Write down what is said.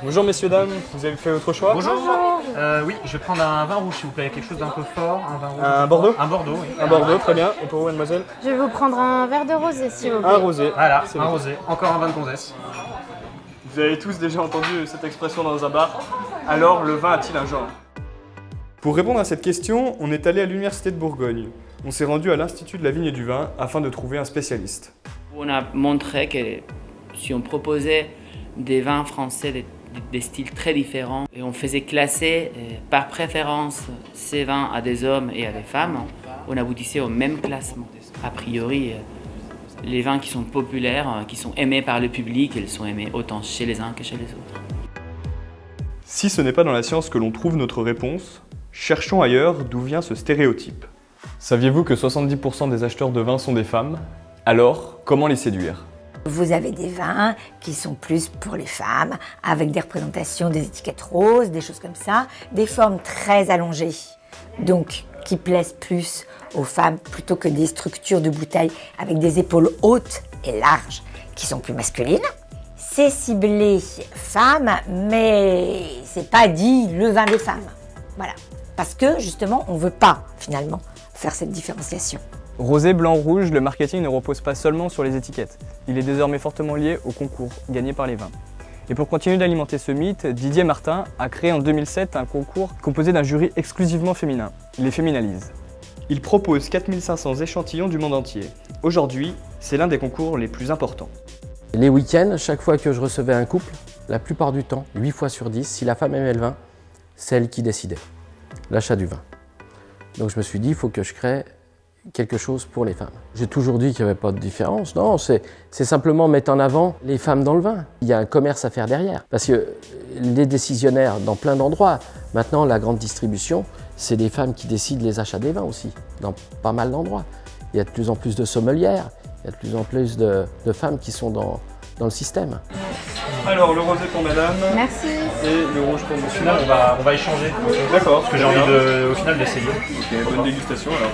Bonjour messieurs, dames, vous avez fait votre choix? Bonjour. Oui, je vais prendre un vin rouge s'il vous plaît, quelque chose d'un peu fort, un vin rouge. Un Bordeaux? Un Bordeaux, oui. Un Bordeaux, très bien. Et pour vous, mademoiselle? Je vais vous prendre un verre de rosé, s'il vous plaît. Un rosé. Voilà, C'est un bon. rosé. Encore un vin de gonzesse. Vous avez tous déjà entendu cette expression dans un bar. Alors, le vin a-t-il un genre? Pour répondre à cette question, on est allé à l'Université de Bourgogne. On s'est rendu à l'Institut de la Vigne et du Vin afin de trouver un spécialiste. On a montré que si on proposait des vins français des styles très différents et on faisait classer par préférence ces vins à des hommes et à des femmes, on aboutissait au même classement. A priori, les vins qui sont populaires, qui sont aimés par le public, ils sont aimés autant chez les uns que chez les autres. Si ce n'est pas dans la science que l'on trouve notre réponse, cherchons ailleurs d'où vient ce stéréotype. Saviez-vous que 70% des acheteurs de vin sont des femmes? Alors, comment les séduire? Vous avez des vins qui sont plus pour les femmes, avec des représentations des étiquettes roses, des choses comme ça, des formes très allongées, donc qui plaisent plus aux femmes plutôt que des structures de bouteilles avec des épaules hautes et larges qui sont plus masculines. C'est ciblé femmes, mais c'est pas dit le vin des femmes. Voilà. Parce que justement, on veut pas finalement faire cette différenciation. Rosé, blanc, rouge, le marketing ne repose pas seulement sur les étiquettes. Il est désormais fortement lié au concours gagné par les vins. Et pour continuer d'alimenter ce mythe, Didier Martin a créé en 2007 un concours composé d'un jury exclusivement féminin. Il les féminalise. Il propose 4500 échantillons du monde entier. Aujourd'hui, c'est l'un des concours les plus importants. Les week-ends, chaque fois que je recevais un couple, la plupart du temps, 8 fois sur 10, si la femme aimait le vin, c'est elle qui décidait l'achat du vin. Donc je me suis dit, il faut que je crée quelque chose pour les femmes. J'ai toujours dit qu'il n'y avait pas de différence. Non, c'est simplement mettre en avant les femmes dans le vin. Il y a un commerce à faire derrière. Parce que les décisionnaires, dans plein d'endroits, maintenant la grande distribution, c'est les femmes qui décident les achats des vins aussi, dans pas mal d'endroits. Il y a de plus en plus de sommelières, il y a de plus en plus de femmes qui sont dans le système. Alors, le rosé pour madame. Merci. Et le rouge pour Au monsieur. final, on va échanger. D'accord. Parce que j'ai envie au final d'essayer. Ok, bonne dégustation alors.